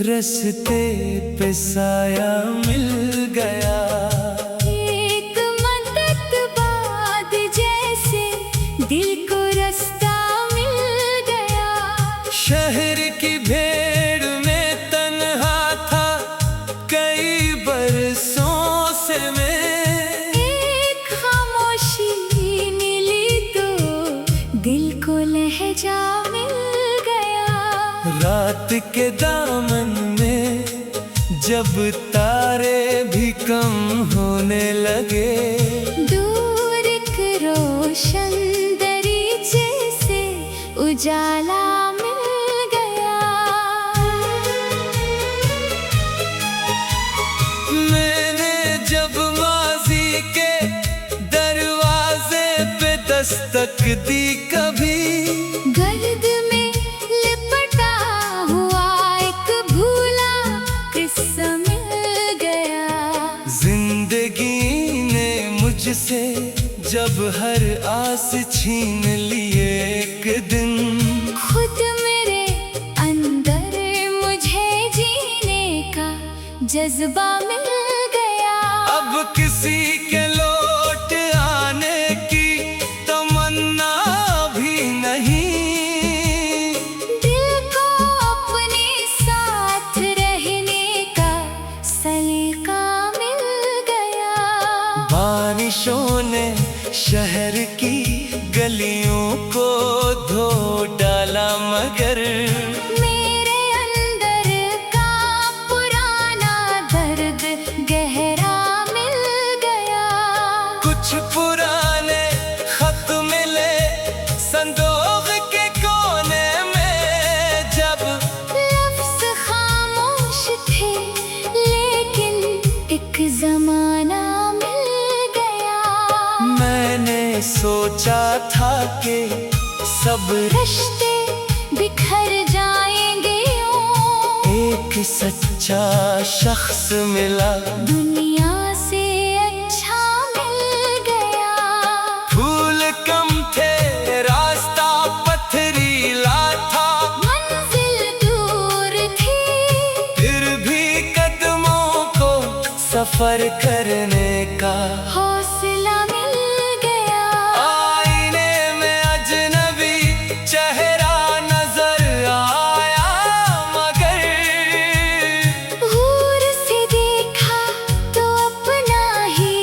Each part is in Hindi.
रस्ते पे साया मिल गया। एक मदद बाद जैसे दिल को रास्ता मिल गया। शहर की भीड़ में तन्हा था कई बरसों से मैं। एक खामोशी मिली तो दिल को लहजा मिल गया। रात के दामन में जब तारे भी कम होने लगे, दूर एक रोशन दरीचे से उजाला मिल गया। मैंने जब माज़ी के दरवाजे पे दस्तक दी कभी, गर्द में लिपटा हुआ एक भूला किस्सा मिल गया। जिंदगी ने मुझसे जब हर आस छीन लिए एक दिन, खुद मेरे अंदर मुझे जीने का जज्बा मिल गया। अब किसी के लौट आने की तमन्ना भी नहीं। दिल को अपने साथ रहने का सलीका मिल गया। बारिशों ने शहर की गलियों को धो डाला, मगर मेरे अंदर का पुराना दर्द गहरा मिल गया। कुछ पुराने खत मिले संदूक के कोने में, जब लफ्ज़ खामोश थे लेकिन एक जमाना मिल गया। मैंने सोचा था कि सब रिश्ते बिखर जाएंगे यूं। एक सच्चा शख्स मिला, दुनिया से अच्छा मिल गया। फूल कम थे रास्ता पथरीला था, मंजिल दूर थी फिर भी कदमों को सफर करने का हौसला मिल गया। आईने में अजनबी चेहरा नजर आया, मगर दूर से देखा तो अपना ही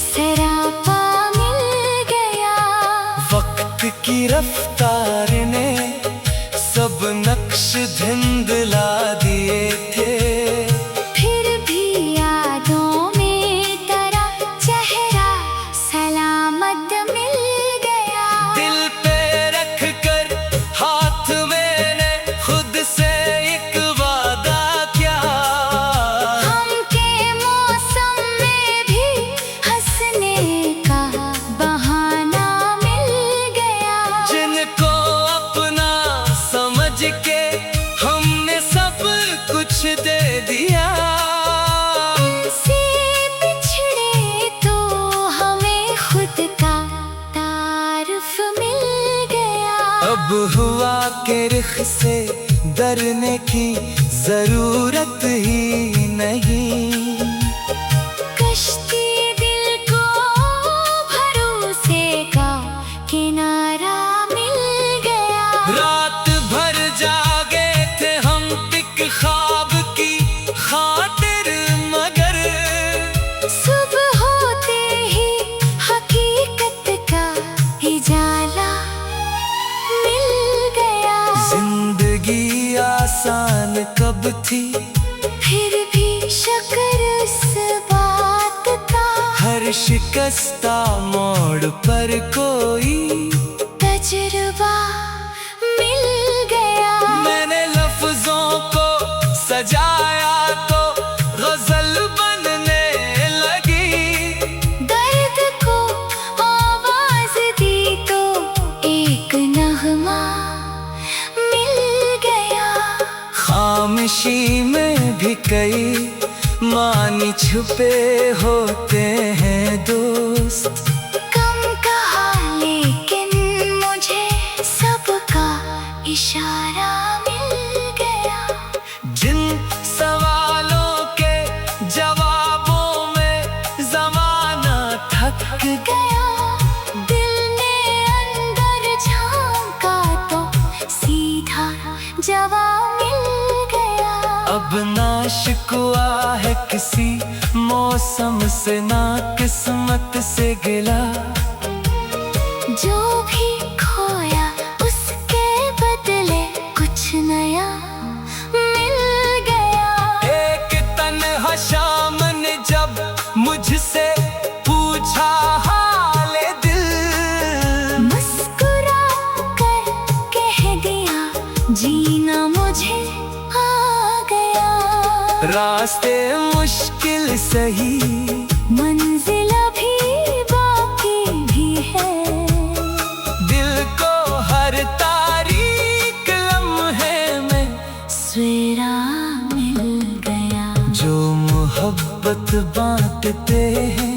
सरापा मिल गया। वक्त की रफ्तार ने सब नक्श धुंधला दिए थे, फिर भी यादों में तेरा चेहरा सलामत मिल गया। दिल पे रख कर हाथ मैंने खुद से एक वादा किया। हम के मौसम में भी हंसने का बहाना मिल गया। जिनको अपना समझ के हमने सब कुछ दे दिया, उनसे बिछड़े तो हमें खुद का तारुफ मिल गया। अब हुआ के रिख से डरने की जरूरत ही नहीं। कश्ती दिल को भरोसे का किनारा मिल गया। रात भर जागे थे हम एक ख्वाब की खातिर, मगर सुबह होते ही हकीकत का उजाला मिल गया। जिंदगी आसान कब थी, फिर भी शुक्र इस बात का। हर शिकस्ता मोड़ पर कोई तजुर्बा मिल गया। मैंने लफ्जों को सजाया तो गजल बनने लगी, दर्द को आवाज दी तो एक नगमा मिल गया। खामोशी में भी कई मानी छुपे होते हैं दोस्त। कम कहा लेकिन मुझे सबका इशारा मिल गया। जिन महक गया। दिल ने अंदर झांका तो सीधा जवाब मिल गया। अब ना शिकवा है किसी मौसम से, ना किस्मत से गिला। जो भी खोया उसके बदले कुछ नया मिल गया। एक तन्हा शाम ने जब मुझसे पूछा हाल दिल, मुस्कुरा कर कह दिया जीना मुझे आ गया। रास्ते मुश्किल सही, मंजिल अभी बाकी भी है। दिल को हर तारीख लम्हे में सवेरा मिल गया। जो मोहब्बत बांटते हैं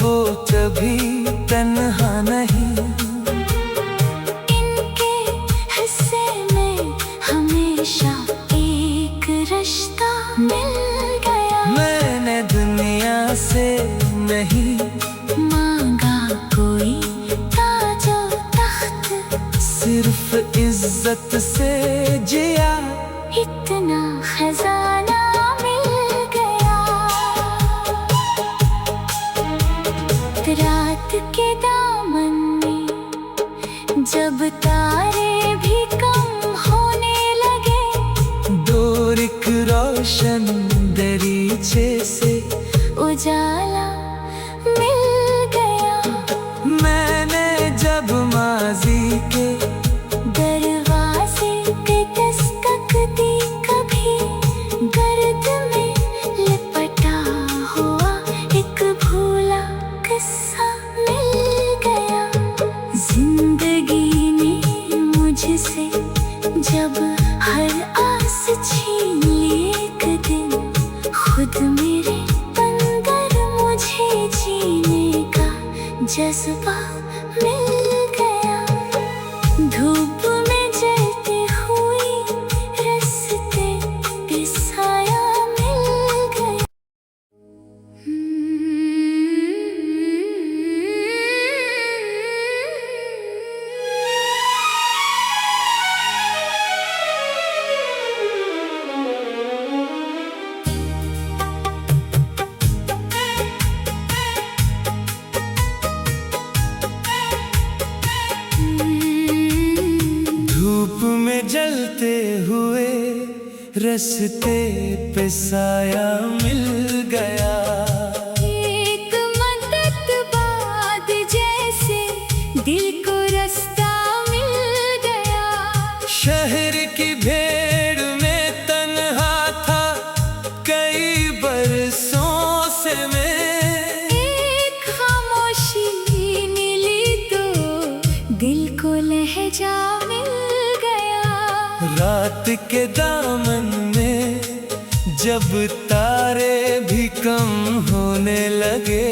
वो कभी तन्हा नहीं। इनके हिस्से में हमेशा एक रिश्ता मिल गया। मैंने दुनिया से नहीं मांगा कोई ताजो तख्त, सिर्फ इज्जत से जिया। इतना खजाना मिल गया। रात के दामन में जब तारे भी कम होने लगे, दूर एक रोशन दरीचे से उजाला मिल गया। मैंने जब माजी के दरवाजे पे दस्तक दी, कभी गर्द में लिपटा हुआ एक भूला किस्सा मिल गया। जिंदगी ने मुझसे जब हर आस छीन ली एक दिन, खुद मेरे अंदर मुझे जीने का जज्बा मिल गया। धूप में जलती हुई रास्ते पे साया मिल गया। धूप में जलते हुए रास्ते पे साया मिल गया। एक मदद बाद जैसे दिल को रास्ता मिल गया। शहर की भीड़ में तन्हा था कई बरसों से मैं। एक खामोशी मिली तो दिल को लहजा मिल गया। रात के दामन में जब तारे भी कम होने लगे,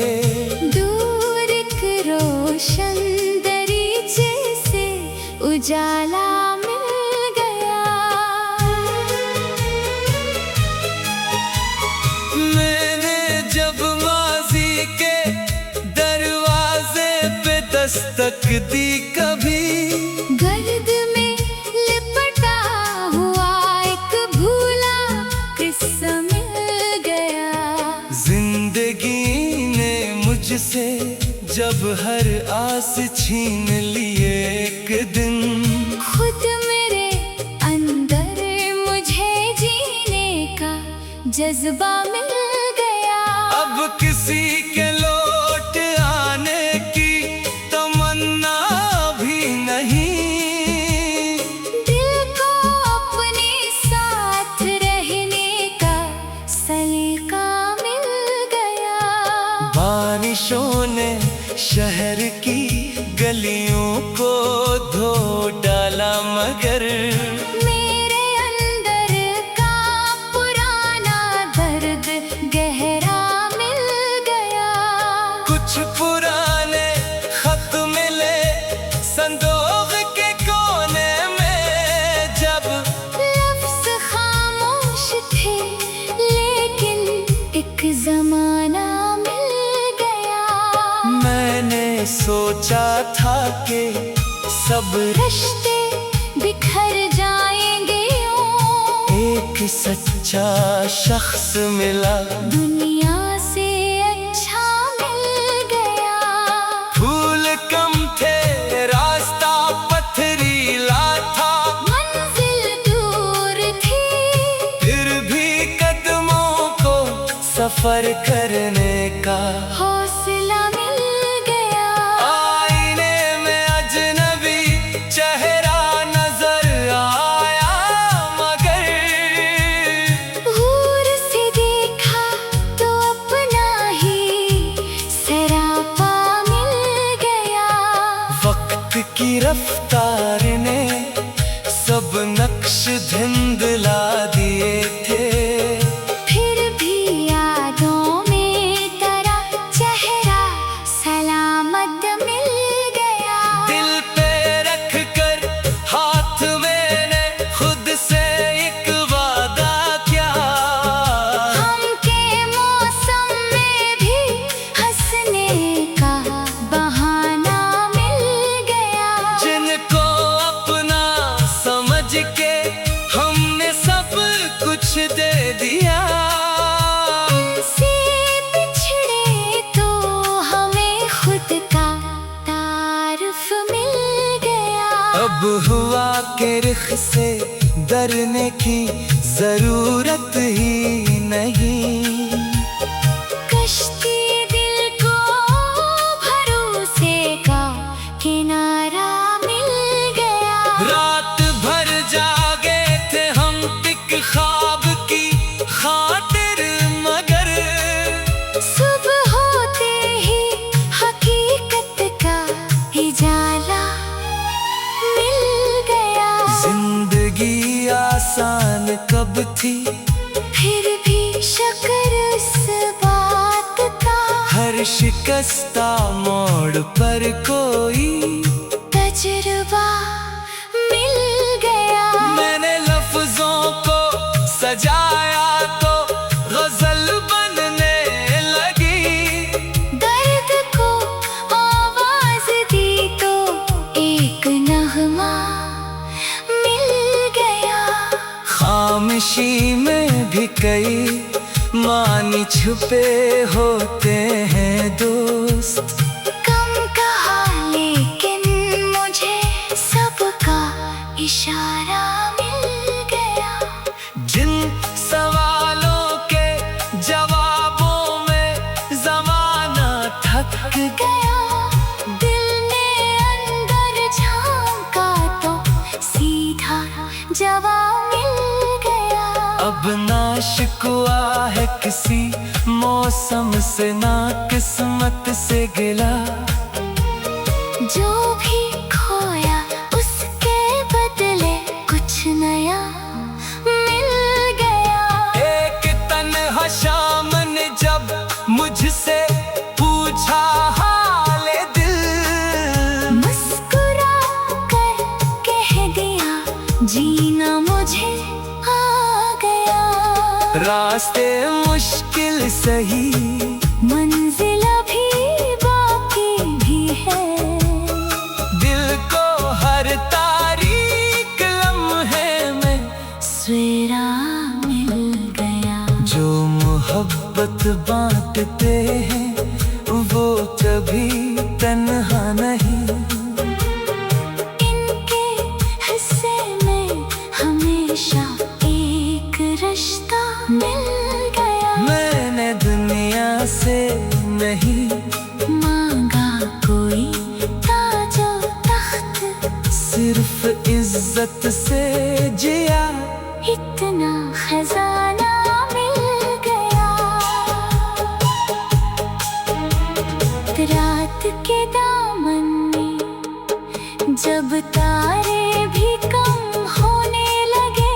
दूर एक रोशन दरीचे से उजाला मिल गया। मैंने जब माजी के दरवाजे पे दस्तक दी, कभी गर्द में लिपटा हुआ एक भूला किस्सा मिल गया। जिंदगी ने मुझसे जब हर आस छीन लिए एक दिन, खुद मेरे अंदर मुझे जीने का जज्बा मिल गया। अब किसी के लौट आने की तमन्ना भी नहीं। दिल को अपने साथ रहने का सलीका मिल गया। बारिशों ने शहर की गलियों को धो डाला, मगर मेरे अंदर का पुराना दर्द गहरा मिल गया। कुछ पुराने खत मिले संदूक के कोने में, जब लफ्ज़ खामोश थे लेकिन एक जमाना मिल गया। मैं सोचा था कि सब रिश्ते बिखर जाएंगे यूं। एक सच्चा शख्स मिला, दुनिया से अच्छा मिल गया। फूल कम थे, रास्ता पथरीला था, मंजिल दूर थी, फिर भी कदमों को सफर करने का हौसला मिल गया। आईने में अजनबी चेहरा नजर आया, मगर दूर से देखा तो अपना ही सरापा मिल गया। वक्त की रफ्तार ने सब नक्श धुंधला दिए थे। फिर भी यादों में तेरा चेहरा सलामत मिल गया। दिल पे रख कर हाथ मैंने खुद से एक वादा किया, हम के मौसम में भी हंसने का बहाना मिल गया। जिनको अपना समझ के हमने सब कुछ दे दिया। इनसे बिछड़े तो हमें खुद का तारुफ मिल गया। अब हुआ के रुख से डरने की जरूरत ही नहीं। कश्ती दिल को भरोसे का किनारा मिल गया। रात भर जागे थे हम एक ख्वाब की खातिर, मगर सुबह होते ही हकीकत का उजाला मिल गया। जिंदगी आसान कब थी, फिर भी शुक्र इस बात का। हर शिकस्ता मोड़ पर कोई तजुर्बा मिल गया। मैंने लफ्जों को सजाया तो गजल बनने लगी। दर्द को आवाज दी तो एक नगमा मिल गया। खामोशी में भी कई मानी छुपे होते हैं दोस्त। कम कहा लेकिन मुझे सबका इशारा मिल गया। जिन सवालों के जवाबों में जमाना थक गया दिल ने अंदर झांका तो सीधा जवाब मिल गया। अब ना शिकवा है किसी मौसम से, ना किस्मत से गिला। जो भी खोया उसके बदले कुछ नया मिल गया। एक तन्हा शाम ने जब मुझसे पूछा हाले दिल, मुस्कुरा कर कह दिया जीना मुझे आ गया। रास्ते मुश्किल सही, मंजिल अभी बाकी भी है। दिल को हर तारीख लम्हे में सवेरा मिल गया। जो मोहब्बत बांटते हैं वो कभी तन्हा नहीं। इनके हिस्से में हमेशा एक रिश्ता मिल गया। मैंने दुनिया से नहीं मांगा कोई ताजो तख्त, सिर्फ इज्जत से जिया। इतना खजाना मिल गया। रात के दामन में जब तारे भी कम होने लगे,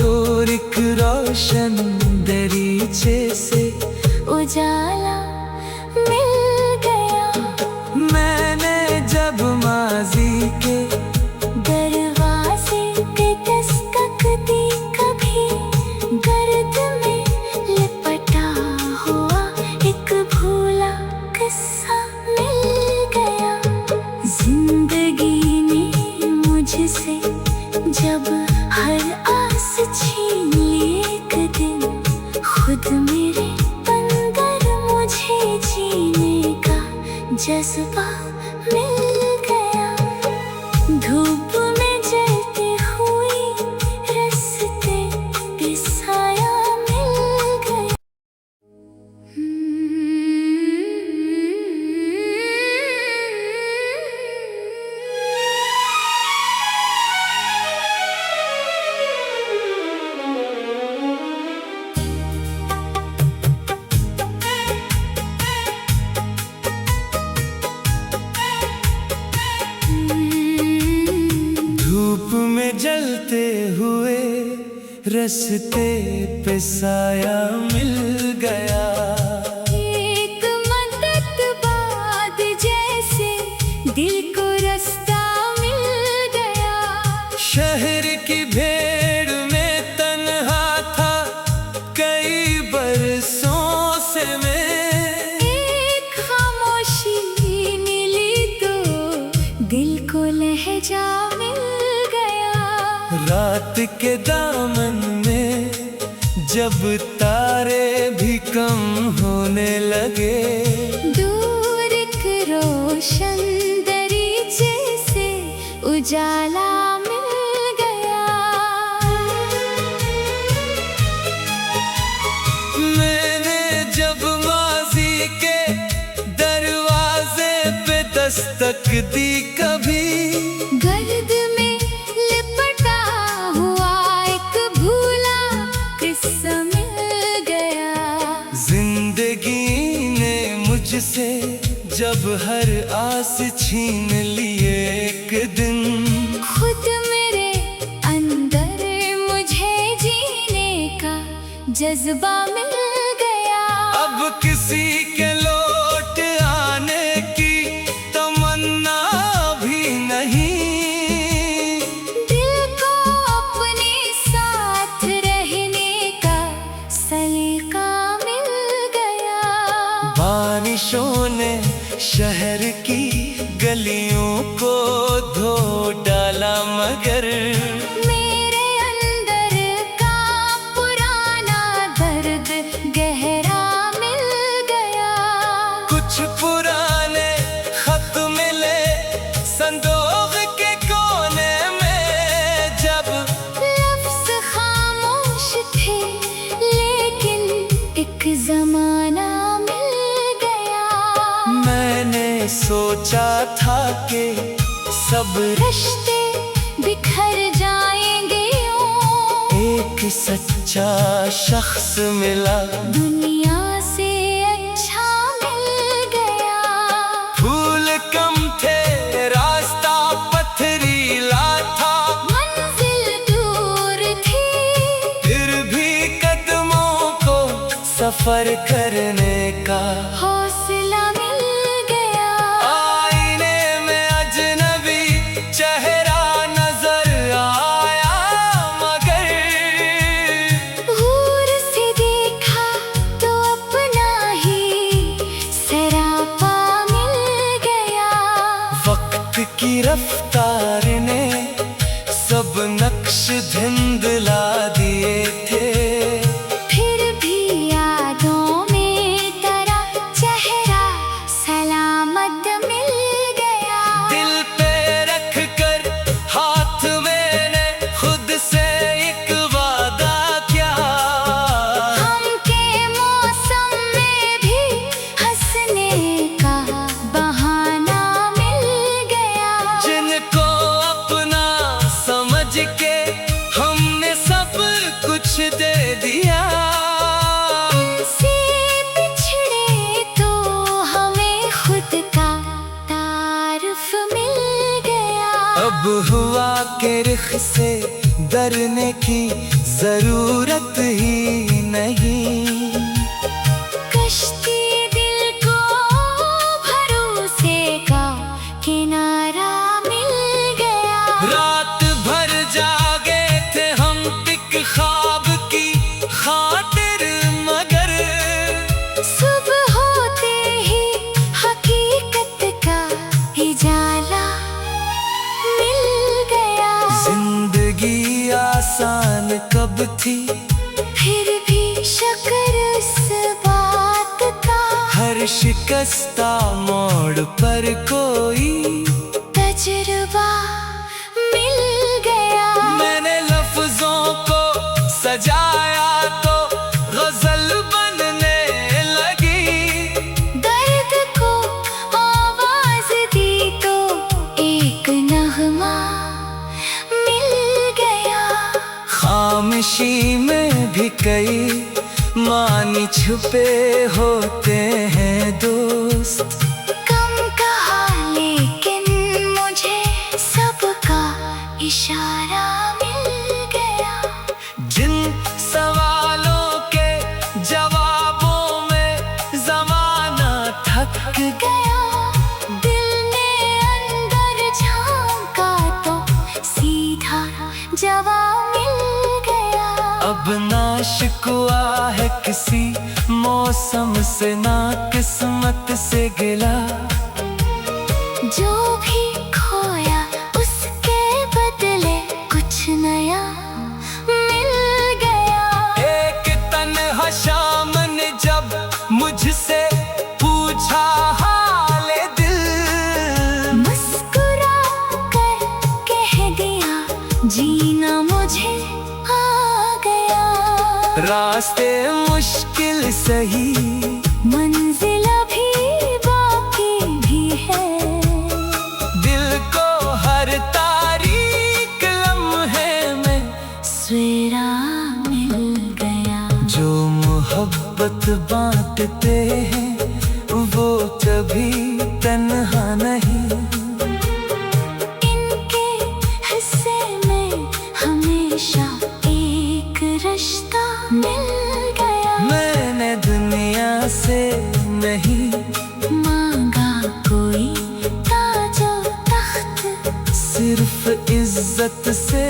दूर एक रोशन दरीचे से उजाला मिल गया। मैंने जब माजी के दरवाजे पे दस्तक दी, कभी गर्द में लिपटा हुआ एक भूला किस्सा मिल गया। जज्बा मिल गया। धूप में जलती हुई रास्ते पे साया मिल गया। धूप में जलते हुए रास्ते पे साया मिल गया। एक मदद बाद जैसे दिल को रास्ता मिल गया। शहर की भीड़ में तन्हा था कई बरसों से मैं। एक खामोशी मिली तो दिल को लहजा मिल गया। रात के दामन में जब तारे भी कम होने लगे। दूर एक रोशन दरीचे से उजाला मिल गया। मैंने जब माजी के दरवाजे पे दस्तक दी कभी। गर्द में लिपटा हुआ एक भूला किस्सा मिल गया। जिंदगी ने मुझसे जब हर आस छीन लिए एक दिन। खुद मेरे अंदर मुझे जीने का जज्बा मिल गया। अब किसी के लौट आने की तमन्ना भी नहीं। दिल को अपने साथ रहने का सलीका मिल गया। बारिशों ने शहर की गलियों को धो डाला मगर मेरे अंदर का पुराना दर्द गहरा मिल गया। कुछ पुराने खत मिले संदूक के कोने में। जब लफ्ज़ खामोश थे लेकिन एक ज़माना मिल गया। मैंने सोचा था कि सब रिश्ते बिखर जाएंगे यूं। एक सच्चा शख्स मिला। दुनिया से अच्छा मिल गया। फूल कम थे रास्ता पथरीला था। मंजिल दूर थी फिर भी कदमों को सफर करने का हौसला मिल गया। आईने में अजनबी चेहरा नजर आया मगर गौर से देखा तो अपना ही सरापा मिल गया। वक्त की रफ्तार ने सब नक्श धुंधला दिए थे। फिर भी यादों में तेरा चेहरा सलामत मिल गया। दिल पे रख कर हाथ मैंने खुद से एक वादा किया। हम के मौसम में भी हंसने का बहाना मिल गया। जिनको अपना समझ के हमने सब कुछ दे दिया। से पिछड़े तो हमें खुद का तारुफ मिल गया। अब हुआ के रिख से डरने की जरूरत ही नहीं। कश्ती दिल को भरोसे का किनारा मिल गया। रात भर जागे थे हम एक ख्वाब की खातिर मगर सुबह होते ही हकीकत का उजाला मिल गया। जिंदगी आसान कब थी फिर भी शुक्र इस बात का। हर हर शिकस्ता मोड़ पर कोई तजुर्बा मिल गया। मैंने लफ्जों को सजाया तो गजल बनने लगी। दर्द को आवाज दी तो एक नगमा मिल गया। खामोशी में भी कई मानी छुपे होते हैं दोस्त। कम कहा लेकिन मुझे सबका इशारा मिल गया। जिन सवालों के जवाबों में जमाना थक गया, दिल ने अंदर झांका तो सीधा जवाब मिल गया। अब ना शिकवा है किसी मौसम से, ना किस्मत से गिला। जो भी खोया उसके बदले कुछ नया मिल गया। एक तन्हा शाम ने जब मुझसे पूछा हाले दिल, मुस्कुरा कर कह दिया जीना मुझे आ गया। रास्ते मुश्किल सही, मंजिल अभी बाकी भी है। दिल को हर तारीख लम्हे में सवेरा मिल गया। जो मोहब्बत बांटते हैं वो कभी तन्हा नहीं। इनके हिस्से में हमेशा एक रिश्ता मिल गया। मैंने दुनिया से नहीं मांगा कोई ताजो तख्त, सिर्फ इज्जत से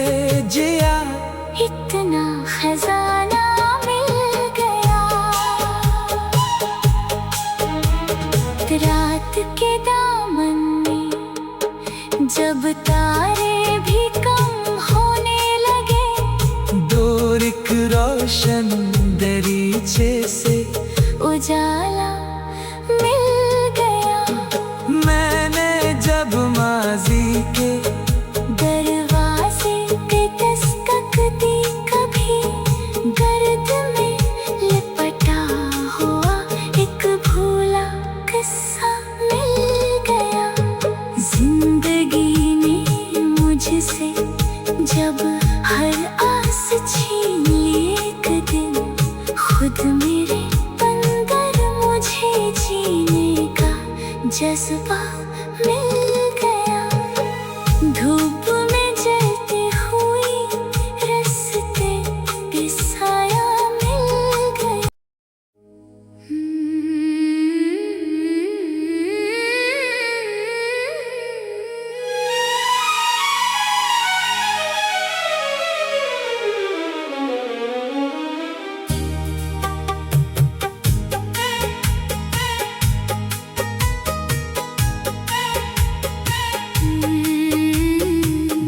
जिया। इतना खजाना मिल गया। रात के दामन में जब तारे भी कम होने लगे, दूर एक रोशन दरीचे से उजाला मिल गया। मैंने जब माजी के दरवाजे पे दस्तक दी, कभी गर्द में लिपटा हुआ एक भूला किस्सा मिल गया। जिंदगी ने मुझसे जब हर आस छीन ली एक दिन, खुद मेरे अंदर मुझे जीने का जज्बा मिल गया। धूप में जलती हुई रास्ते पे साया मिल गया।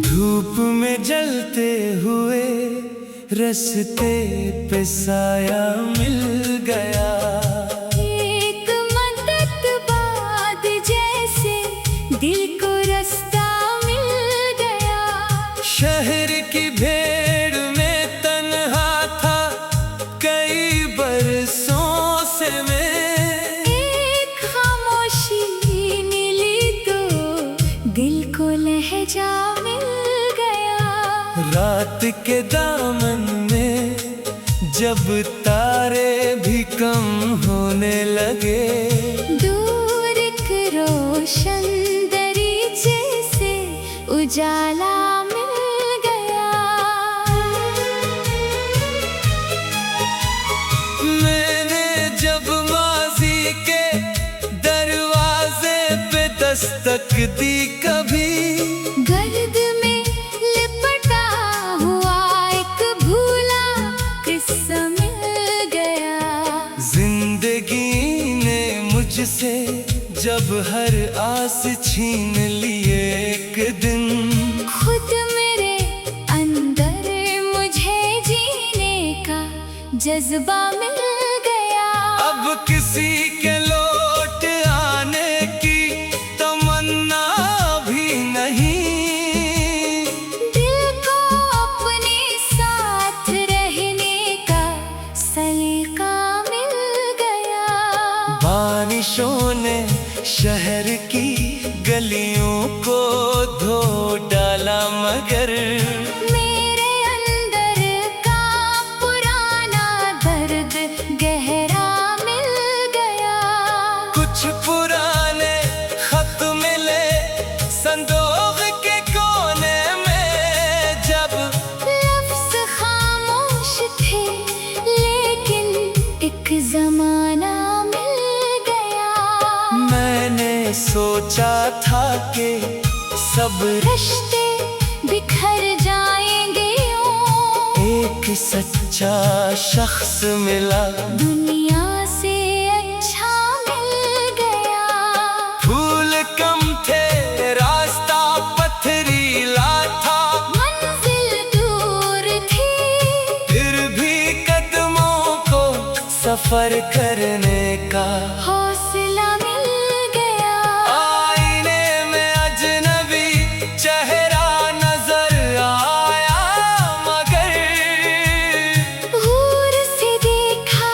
धूप में जलते हुए रास्ते पे साया मिल गया। एक मदद बाद जैसे दिल को रास्ता मिल गया। शहर की भीड़ में तन्हा था कई बरसों से मैं। एक खामोशी मिली तो दिल को लहजा मिल गया। रात के दामन में जब तारे भी कम होने लगे, दूर एक रोशन दरीचे से उजाला मिल गया। मैंने जब माजी के दरवाजे पे दस्तक दी, कभी गर्द में लिपटा हुआ एक भूला किस्सा मिल गया। जिंदगी ने मुझसे जब हर आस छीन लिए एक दिन, खुद मेरे अंदर मुझे जीने का जज्बा मिल गया। अब किसी के लोट बारिशों ने शहर की गलियों को धो डाला, मगर मेरे अंदर का पुराना दर्द गहरा मिल गया। कुछ पुराने खत मिले संदूक के कोने में, जब लफ्ज़ खामोश थे लेकिन एक ज़माना मिल गया। मैंने सोचा था कि सब रिश्ते बिखर जाएंगे यूं, एक सच्चा शख्स मिला, दुनिया से अच्छा मिल गया। फूल कम थे, रास्ता पथरीला था, मंजिल दूर थी, फिर भी कदमों को सफर करने का हौसला मिल गया। आईने में अजनबी चेहरा नजर आया, मगर दूर से देखा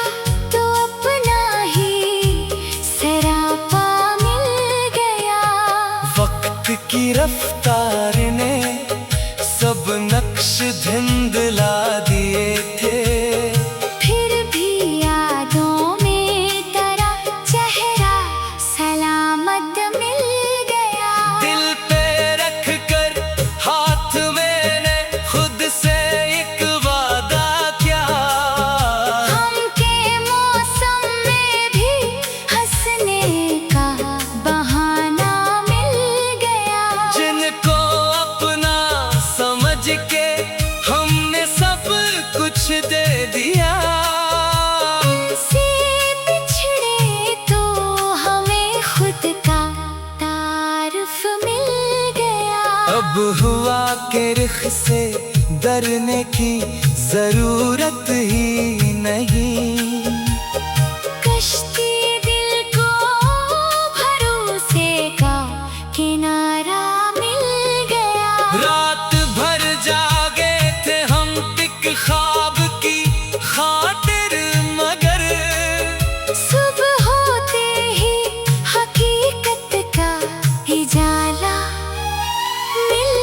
तो अपना ही सरापा मिल गया। वक्त की रफ्तार ने सब नक्श धुंधला दिए थे, फिर भी यादों में तेरा चेहरा सलामत मिल गया। दिल पे रख कर हाथ मैंने खुद से एक वादा किया, हम के मौसम में भी हंसने का बहाना मिल गया। जिनको अपना समझ के हमने सब कुछ दे दिया, से बिछड़े तो हमें खुद का तारुफ मिल गया। अब हुआ के रिख से डरने की जरूरत ही नहीं, कश्ती दिल को भरोसे का किनारा मिल गया। रात भर जागे थे हम एक ख्वाब की खातिर, मगर सुबह होते ही हकीकत का उजाला मिल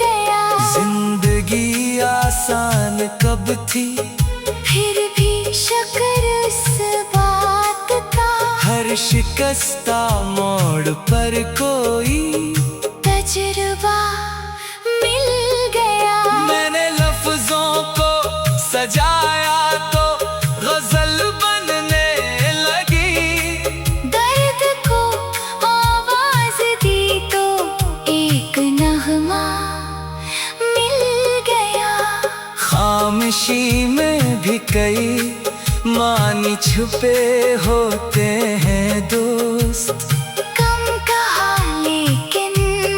गया। जिंदगी आसान कब थी, फिर भी शुक्र इस बात का, हर शिकस्ता मोड़ पर कोई तजुर्बा मिल गया। मैंने लफ्जों को सजाया तो गजल बनने लगी, दर्द को आवाज दी तो एक नगमा मिल गया। खामोशी में भी कई मानी छुपे होते हैं दोस्त, कम कहा लेकिन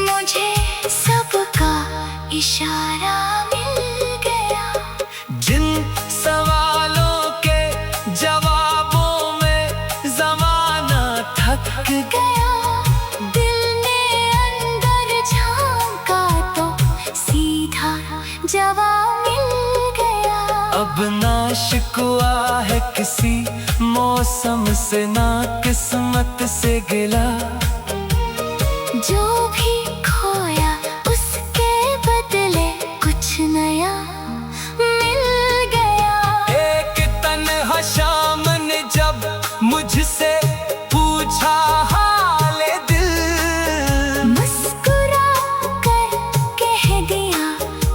मुझे सबका इशारा मिल गया। जिन सवालों के जवाबों में जमाना थक गया दिल ने अंदर झांका तो सीधा जवाब मिल गया। अब ना शिकवा है किसी मौसम से, ना किस्मत से गिला, जो भी खोया उसके बदले कुछ नया मिल गया। एक तन्हा शाम ने जब मुझसे पूछा हाले दिल, मुस्कुरा कर कह दिया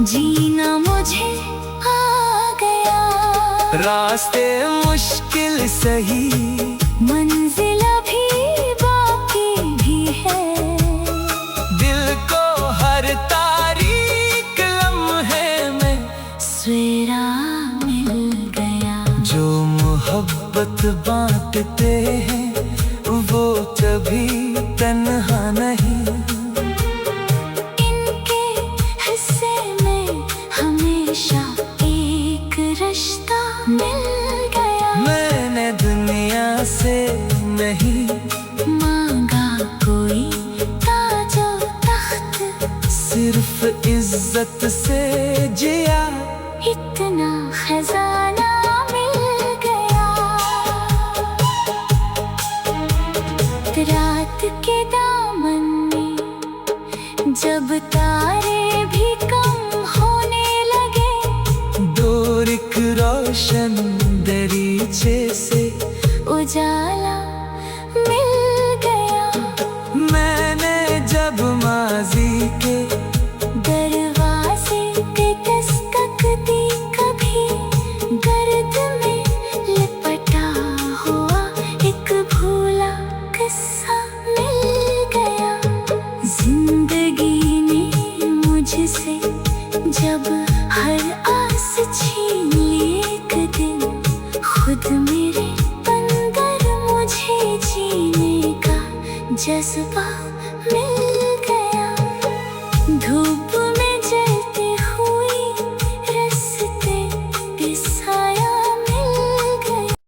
जीना मुझे आ गया। रास्ते मुश्किल सही, मंजिल अभी बाकी भी है, दिल को हर तारीख लम्हे में सवेरा मिल गया। जो मोहब्बत बांटते हैं वो कभी तन्हा नहीं, इनके हिस्से में हमेशा एक रिश्ता मिल गया। मैंने दुनिया से नहीं मांगा कोई ताजो तख्त, सिर्फ इज्जत से जिया, इतना खजाना मिल गया। रात के दामन में जब तारे भी कम होने लगे, दूर एक रोशन दरीचे से उजाला मिल गया। मैंने जब माजी के दरवाजे पे दस्तक दी, कभी गर्द में लिपटा हुआ एक भूला किस्सा मिल गया। जिंदगी ने मुझसे जब हर आस छीन ली एक दिन, खुद मेरे अंदर मुझे जीने का जज्बा मिल गया। धूप में जलती हुई रास्ते पे साया मिल गया।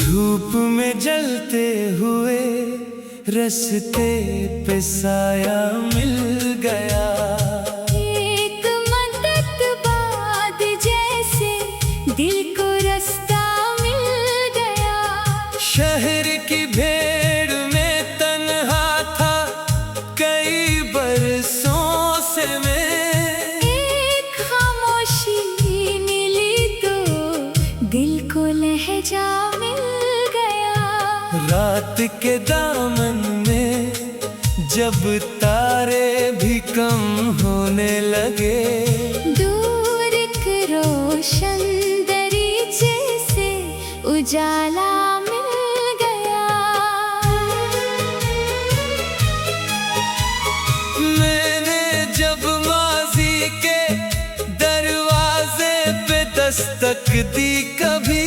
धूप में जलते हुए रास्ते पे साया मिल गया। एक मदद बाद जैसे दिल को रास्ता मिल गया। शहर की भीड़ में तन्हा था कई बरसों से मैं, एक खामोशी मिली तो दिल को लहजा मिल गया। रात के दामन में जब तारे भी कम होने लगे, दूर एक रोशन दरीचे से उजाला मिल गया। मैंने जब माजी के दरवाजे पे दस्तक दी, कभी